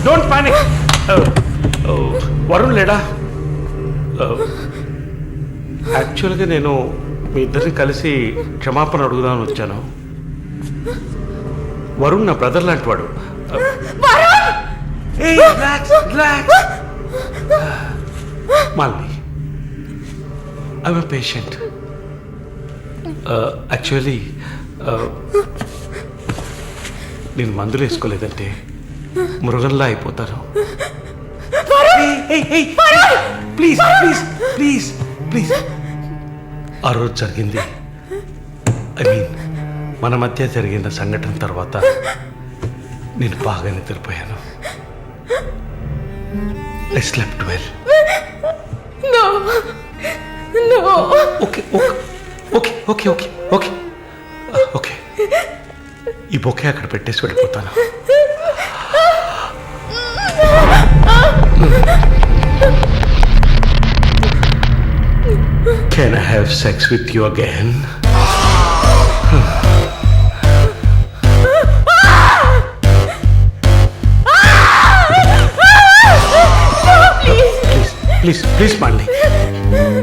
Don't panic. Varun లేడా? యాక్చువల్గా నేను మీ ఇద్దరిని కలిసి క్షమాపణ అడుగుదామని వచ్చాను. వరుణ్ నా బ్రదర్ లాంటి వాడు. మాల్ని, ఐఎమ్ ఎ పేషెంట్. యాక్చువల్లీ నేను మందులు వేసుకోలేదంటే మృగంలా అయిపోతాను. Please please please please. ఆ రోజు జరిగింది, ఐ మీన్ మన మధ్య జరిగిన సంఘటన తర్వాత నేను బాగా నిద్రపోయాను. I slept well. Okay okay okay okay okay okay. ఈ బొకే అక్కడ పెట్టేసి వెళ్ళిపోతాను. Can I have sex with you again? Please please Mali,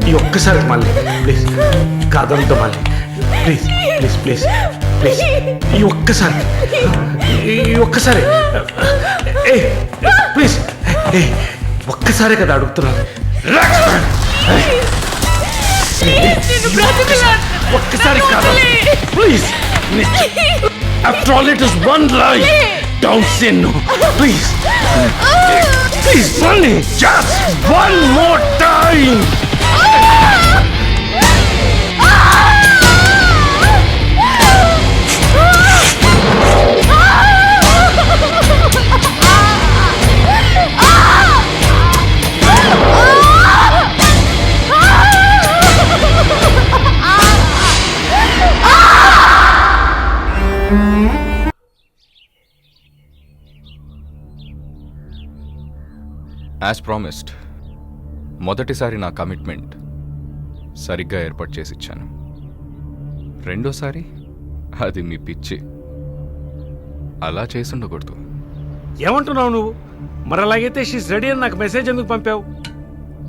ఈ ఒక్కసారి మాలి, ప్లీజ్ కాదంతో Mali, please please please please, ఈ ఒక్కసారి ప్లీజ్, ఒక్కసారే కదా అడుగుతున్నాను. ఒక్కసారి కాదు please. After all it is one life. Don't say no please. Please Bonnie, just one more time. As promised, మొదటిసారి నా కమిట్మెంట్ సరిగ్గా ఏర్పాటు చేసి ఇచ్చాను. రెండోసారి అది మీ పిచ్చి. అలా చేసి ఉండకూడదు. ఏమంటున్నావు నువ్వు? మరి అలాగైతే షీస్ రెడీ అని నాకు మెసేజ్ ఎందుకు పంపావు?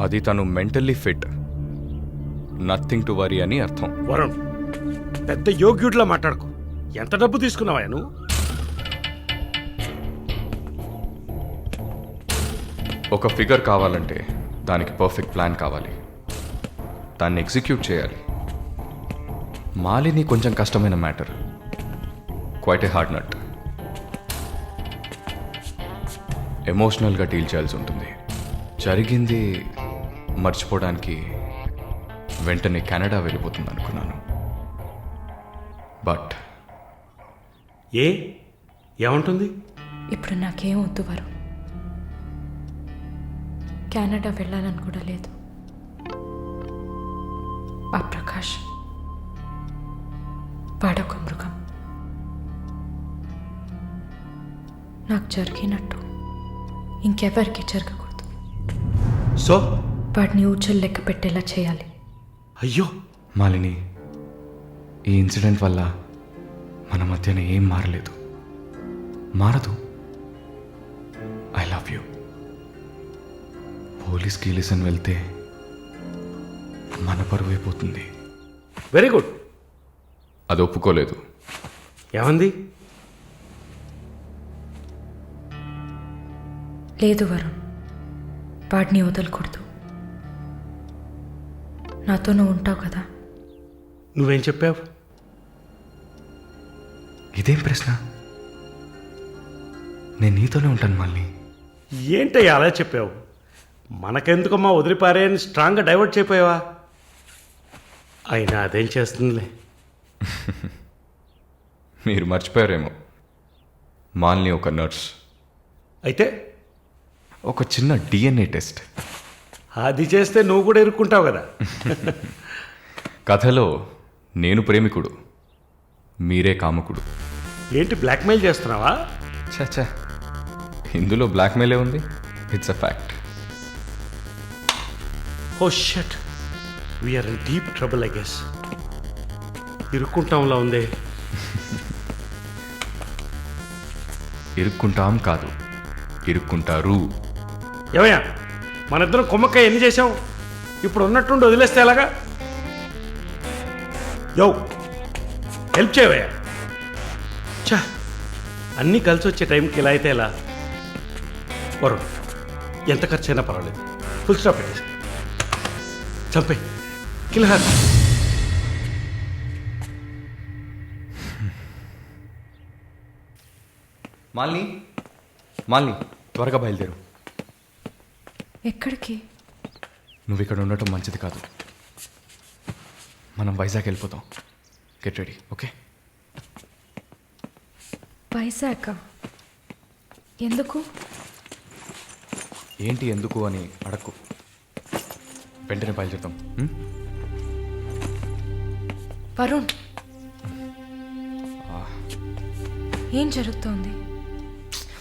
అది తను mentally fit, nothing to worry అని అర్థం. వరుణ్, పెద్ద యోగ్యుడిలా మాట్లాడుకో. ఎంత డబ్బు తీసుకున్నావా నువ్వు? ఒక ఫిగర్ కావాలంటే దానికి పర్ఫెక్ట్ ప్లాన్ కావాలి, దాన్ని ఎగ్జిక్యూట్ చేయాలి. మాలిని కొంచెం కష్టమైన matter, quite a hard nut. ఎమోషనల్గా డీల్ చేయాల్సి ఉంటుంది. జరిగింది మర్చిపోవడానికి వెంటనే కెనడా వెళ్ళిపోతుంది అనుకున్నాను. బట్ ఏమంటుంది? ఇప్పుడు నాకేం వద్దు వరుణ్. కెనడా వెళ్ళాలని కూడా లేదు. ఆ ప్రకాష్ వాడొక మృగం. నాకు జరిగినట్టు ఇంకెవరికి జరగకూడదు. సో వాడిని ఊచలు లెక్క పెట్టేలా చేయాలి. అయ్యో మాలిని, ఈ ఇన్సిడెంట్ వల్ల మన మధ్యన ఏం మారలేదు, మారదు. I love you. పోలీస్కి లిసన్ వెళ్తే మన పరువు అయిపోతుంది. Very good. అది ఒప్పుకోలేదు. ఏమంది? లేదు వరుణ్, వాడిని వదలకూడదు. నాతో నువ్వు ఉంటావు కదా. నువ్వేం చెప్పావు? ఇదేం ప్రశ్న? నేను నీతోనే ఉంటాను మళ్ళీ. ఏంటయ్యా అలా చెప్పావు? మనకెందుకమ్మా వదిలిపారే అని స్ట్రాంగ్గా డైవర్ట్ చేయపోయావా? అయినా అదేం చేస్తుందిలే. మీరు మర్చిపోయారేమో, మాల్ని ఒక నర్స్. అయితే ఒక చిన్న DNA టెస్ట్. అది చేస్తే నువ్వు కూడా ఇరుక్కుంటావు కదా. కథలో నేను ప్రేమికుడు, మీరే కాముకుడు. ఏంటి బ్లాక్మెయిల్ చేస్తున్నావా? చచ్చా, ఇందులో బ్లాక్మెయిలే ఉంది. It's a fact. Oh shut, we are in deep trouble I guess. ఇరుక్కుంటాంలా ఉందే. ఇరుక్కుంటాం కాదు, ఇరుక్కుంటారు. ఏమయ్యా మన ఇద్దరం కుమ్మక్క ఎన్ని చేసాం? ఇప్పుడు ఉన్నట్టుండి వదిలేస్తే ఎలాగా? యో హెల్ప్ చేయవయ్యా. చా అన్నీ కలిసి వచ్చే టైంకి ఇలా అయితే ఎలా? వరుణ్ ఎంత ఖర్చు అయినా పర్వాలేదు, ఫుల్ స్టాప్ పెట్టేసి చంపే కిల్హార్. మాలిని మాలిని త్వరగా బయలుదేరు. ఎక్కడికి? నువ్వు ఇక్కడ ఉండటం మంచిది కాదు. మనం వైజాగ్ వెళ్ళిపోతాం. Get ready. ఓకే? వైజాగ్ ఎందుకు? ఏంటి ఎందుకు అని అడక్కు. వెంటనే బయలుదేరుతాం. వరుణ్ ఏం జరుగుతోంది?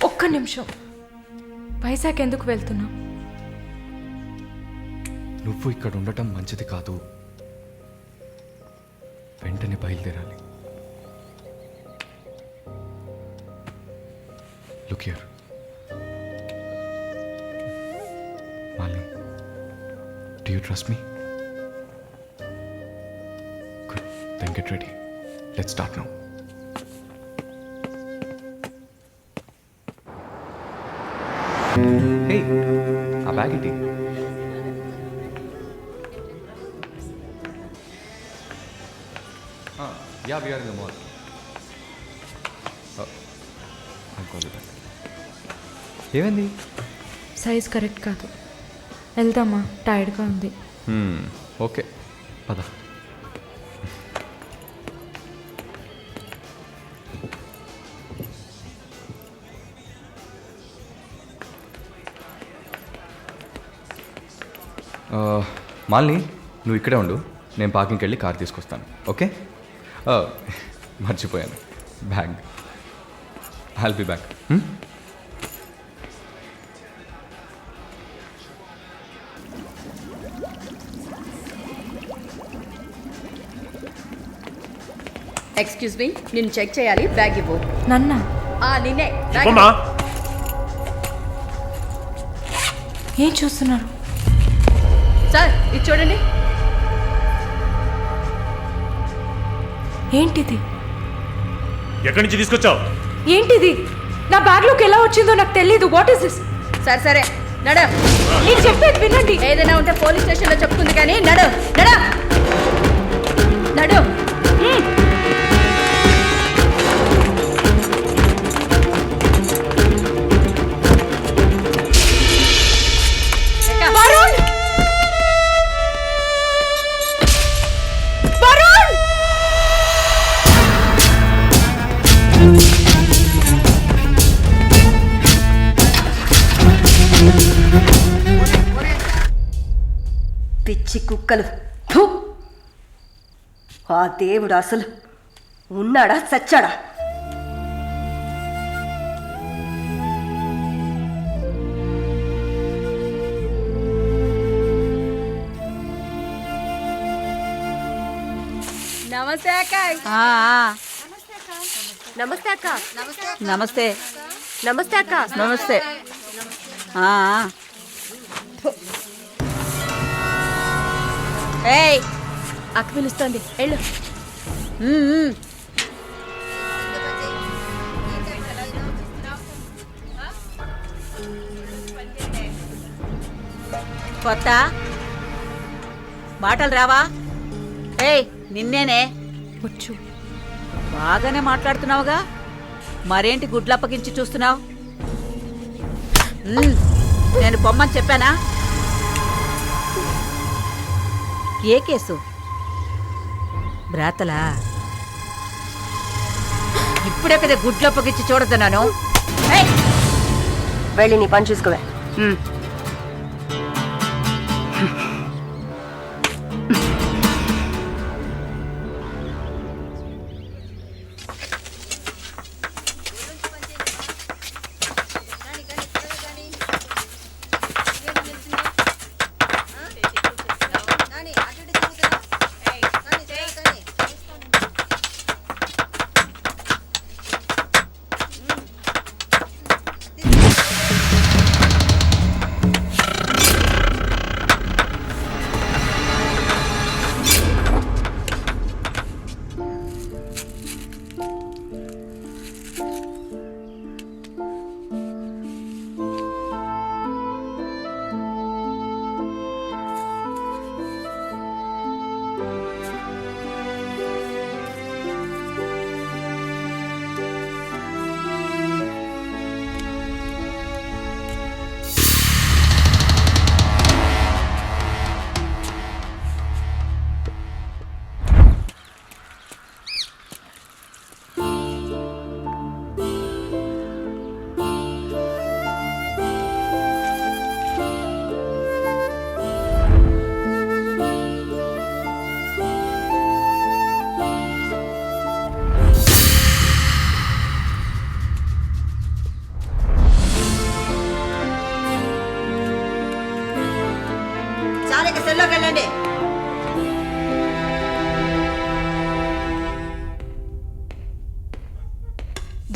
ఒక్క నిమిషం. వైజాగ్ ఎందుకు వెళ్తున్నావు? నువ్వు ఇక్కడ ఉండటం మంచిది కాదు. వెంటనే బయలుదేరాలి. Look here Malini, do you trust me? Good, then get ready. Let's start now. Hey, ఆ బ్యాగ్ ఇటీ. Yeah, we are in the mall. I'll call you back. ఏమైంది? సైజ్ కరెక్ట్ కాదు. వెళ్దామా? టైర్డ్గా ఉంది. ఓకే పద. మాలిని నువ్వు ఇక్కడే ఉండు, నేను పార్కింగ్కి వెళ్ళి కార్ తీసుకొస్తాను. ఓకే? మర్చిపోయాను bag. I'll be back. Excuse me, నిన్ను చెక్ చేయాలి. బ్యాగ్ ఇవ్వు. నన్నా? నిన్నే. ఏం చూస్తున్నారు సార్? ఇది చూడండి. ఏంటిది? ఎక్కడి నుంచి తీసుకొచ్చావు? ఏంటిది? నా బ్యాగ్లోకి ఎలా వచ్చిందో నాకు తెలీదు. What is this? సరే సరే నడ. నేను చెప్పేది వినండి. ఏదైనా ఉంటే పోలీస్ స్టేషన్లో చెప్తుంది కానీ నడు నడ నడు. వరుణ్! వరుణ్! పిచ్చి కుక్కలు. ఫు! ఆ దేవుడు అసలు ఉన్నాడా చచ్చాడా? నమస్తే అక్క. నమస్తే అక్క. నమస్తే. నమస్తే అక్క. నమస్తే. ఏయ్, అక్క పిలుస్తుంది, వెళ్ళు. కొత్త మాటలు రావా? ఏయ్, నిన్నేనే. వచ్చు. బాగానే మాట్లాడుతున్నావుగా, మరేంటి గుడ్లప్పగించి చూస్తున్నావు? నేను పొమ్మని చెప్పానా? ఏ కేసు? బ్రాతలా? ఇప్పుడే కదా గుడ్లప్పగించి చూడద్దన్నాను. వెళ్ళి నీ పని చూసుకోవే.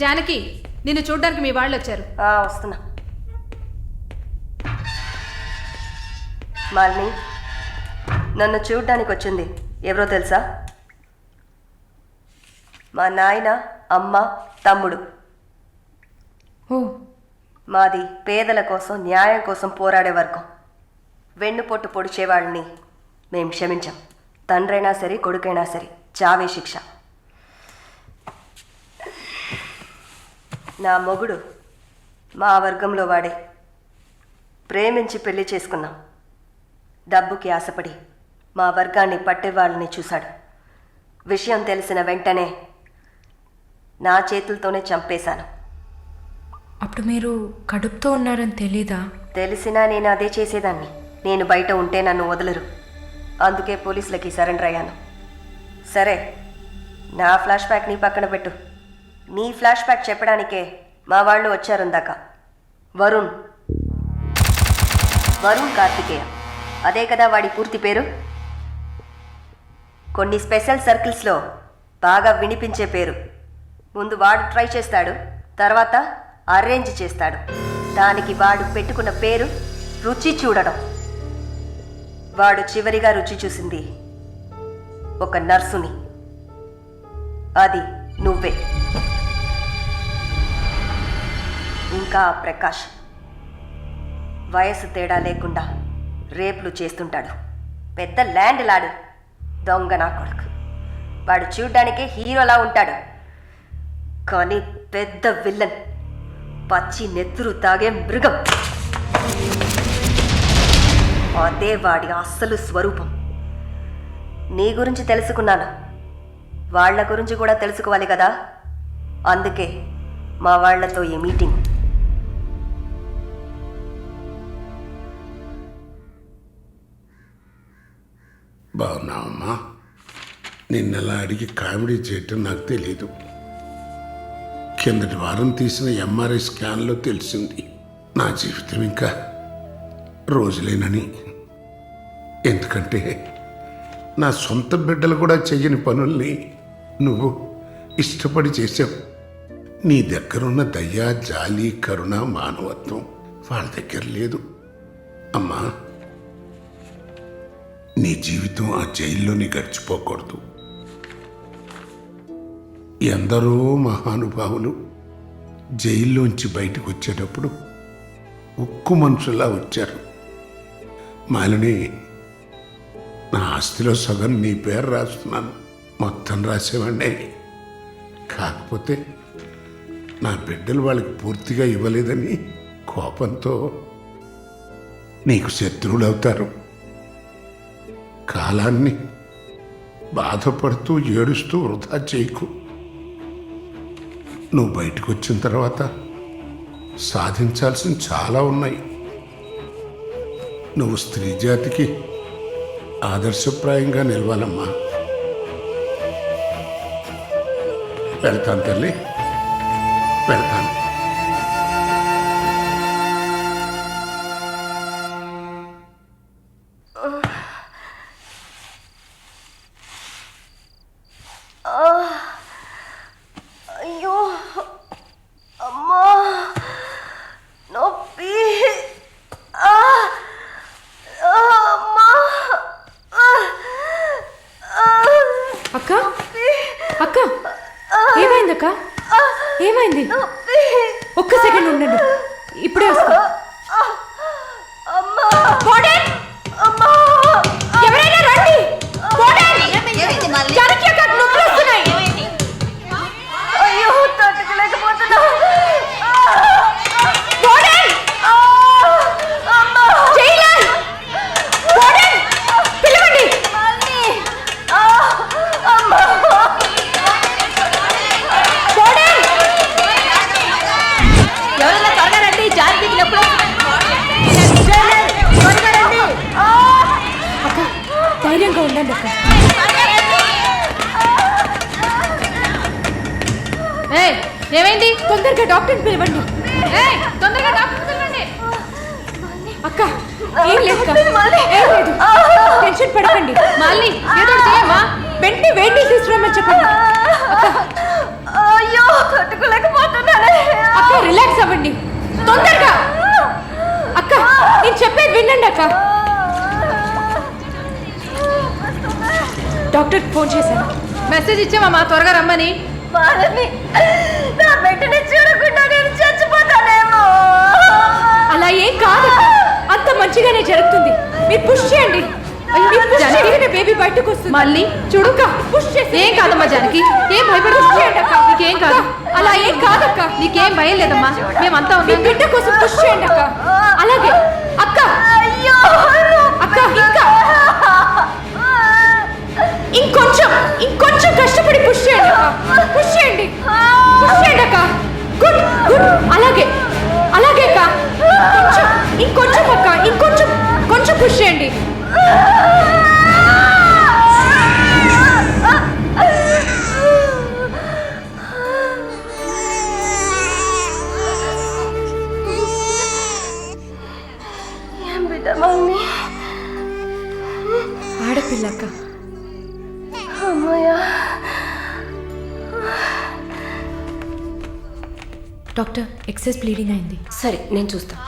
జానకి నిన్ను చూడ్డానికి మీ వాళ్ళు వచ్చారు. వస్తున్నా. మాలిని, నన్ను చూడ్డానికి వచ్చింది ఎవరో తెలుసా? మా నాయన, అమ్మ, తమ్ముడు. ఓ, మాది పేదల కోసం, న్యాయం కోసం పోరాడే వర్గం. వెన్నుపొట్టు పొడిచేవాళ్ళని మేం క్షమించాం. తండ్రైనా సరే, కొడుకైనా సరే, చావే శిక్ష. నా మొగుడు మా వర్గంలో వాడే. ప్రేమించి పెళ్లి చేసుకున్నాం. డబ్బుకి ఆశపడి మా వర్గాన్ని పట్టేవాళ్ళని చూశాడు. విషయం తెలిసిన వెంటనే నా చేతులతోనే చంపేశాను. అప్పుడు మీరు కడుపుతో ఉన్నారని తెలీదా? తెలిసినా నేను అదే చేసేదాన్ని. నేను బయట ఉంటే నన్ను వదలరు. అందుకే పోలీసులకి సరెండర్ అయ్యాను. సరే, నా ఫ్లాష్ బ్యాక్ నీ పక్కన పెట్టు. నీ ఫ్లాష్ బ్యాక్ చెప్పడానికే మా వాళ్ళు వచ్చారుందాక. వరుణ్ కార్తికేయ, అదే కదా వాడి పూర్తి పేరు. కొన్ని స్పెషల్ సర్కిల్స్లో బాగా వినిపించే పేరు. ముందు వాడు ట్రై చేస్తాడు, తర్వాత అరేంజ్ చేస్తాడు. దానికి వాడు పెట్టుకున్న పేరు రుచి చూడడం. వాడు చివరిగా రుచి చూసింది ఒక నర్సుని. అది నువ్వే. ఇంకా ప్రకాష్ వయసు తేడా లేకుండా రేపులు చేస్తుంటాడు. పెద్ద ల్యాండ్ లాడు. దొంగ నా కొడుకు. వాడు చూడ్డానికే హీరోలా ఉంటాడు, కానీ పెద్ద విల్లన్. పచ్చి నెత్తురు తాగే మృగం. అదే వాడి అస్సలు స్వరూపం. నీ గురించి తెలుసుకున్నాను, వాళ్ళ గురించి కూడా తెలుసుకోవాలి కదా. అందుకే మా వాళ్లతో ఈ మీటింగ్. బాగున్నావమ్మా? నిన్నలా అడిగి కామెడీ చేయటం నాకు తెలీదు. కిందటి వారం తీసిన ఎంఆర్ఐ స్కాన్లో తెలిసింది నా జీవితం ఇంకా రోజులేనని. ఎందుకంటే నా సొంత బిడ్డలు కూడా చెయ్యని పనుల్ని నువ్వు ఇష్టపడి చేసావు. నీ దగ్గరున్న దయ, జాలి, కరుణ, మానవత్వం వాళ్ళ దగ్గర లేదు. అమ్మా, నీ జీవితం ఆ జైల్లోని గడిచిపోకూడదు. ఎందరో మహానుభావులు జైల్లోంచి బయటకు వచ్చేటప్పుడు ఉక్కు మనుషులా వచ్చారు. మాలిని, నా ఆస్తిలో సగం నీ పేరు రాస్తున్నాను. మొత్తం రాసేవాడినే. కాకపోతే నా బిడ్డలు వాళ్ళకి పూర్తిగా ఇవ్వలేదని కోపంతో నీకు శత్రువులు అవుతారు. కాలాన్ని బాధపడుతూ ఏడుస్తూ వృధా చేయకు. నువ్వు బయటకు వచ్చిన తర్వాత సాధించాల్సిన చాలా ఉన్నాయి. నువ్వు స్త్రీ జాతికి ఆదర్శప్రాయంగా నిలవాలమ్మా. వెళ్తాను తల్లి, వెళ్తాను. అయ్యో అమ్మా, నొప్పి. అమ్మా. అక్క అక్క ఏమైంది? అక్క ఏమైంది? ఒక్క సెకండ్ ఉండండి, ఇప్పుడే వస్తా. ఎవరైనా రండి. జానకి అక్క, నొప్పులు వస్తున్నాయి. అయ్యో, తట్టుకోలేకపోతున్నా. పిలవండి. ఎవరైనా త్వరగా రండి, జానకి నొప్పులు. అక్క, ధైర్యంగా ఉండండి అక్క. ఏమైంది? తొందరగా డాక్టర్ని పిలవండి. తొందరగా డాక్టర్ పిలవండి. అక్క, ఏం లేదు అక్క. ఏం లేదు, టెన్షన్ పడకండి. మళ్ళీ ఏదో చేయమ్మా. వెంటనే వేడి తీసుకురామని చెప్పండి. అయ్యో, తట్టుకోలేకపోతున్నా. రిలాక్స్ అవ్వండి తొందరగా. అక్క నేను చెప్పేది వినండి అక్క. డాక్టర్కి ఫోన్ చేశాను, మెసేజ్ ఇచ్చామమ్మా త్వరగా రమ్మని. నా బిడ్డని చూడకుండా నేను చచ్చిపోతానేమో. అలా ఏం కాదు, అంత మంచిగానే జరుగుతుంది. మీరు పుష్ చేయండి. బేబీ బయటకు వస్తుంది. మళ్ళీ చూడుక పుష్ చేసి. ఏం కాదమ్మా జానకి, ఏం భయపడి పుష్ చేయండి అక్క. నీకేం కాదు. అలా ఏం కాదక్క, నీకేం భయం లేదమ్మా. మేమంతా మీ బిడ్డ కోసం పుష్ చేయండి అక్క. అలాగే అక్క. అయ్యో అక్క, ఇంకా ఇంకొంచెం కష్టపడి పుష్ చేయండి అక్క. పుష్ చేయండి అక్క. Good good. అలాగే అక్క. ఇంకొంచెం అక్క, కొంచెం పుష్ చేయండి. ఏం బిడ్డ మమ్మీ? ఆడపిల్లక్క. అమ్మయ్యా. డాక్టర్ ఎక్సెస్ బ్లీడింగ్ అయింది. సరే నేను చూస్తాను.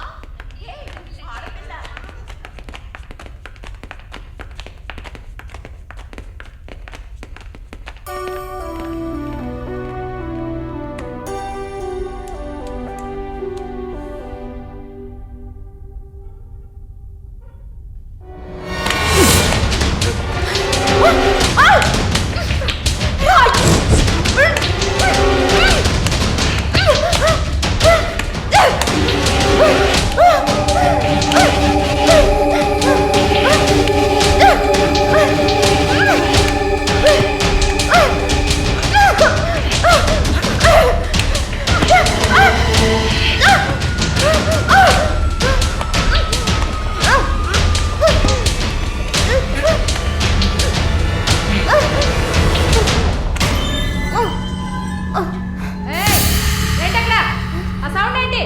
ఆ సౌండ్ ఏంటి?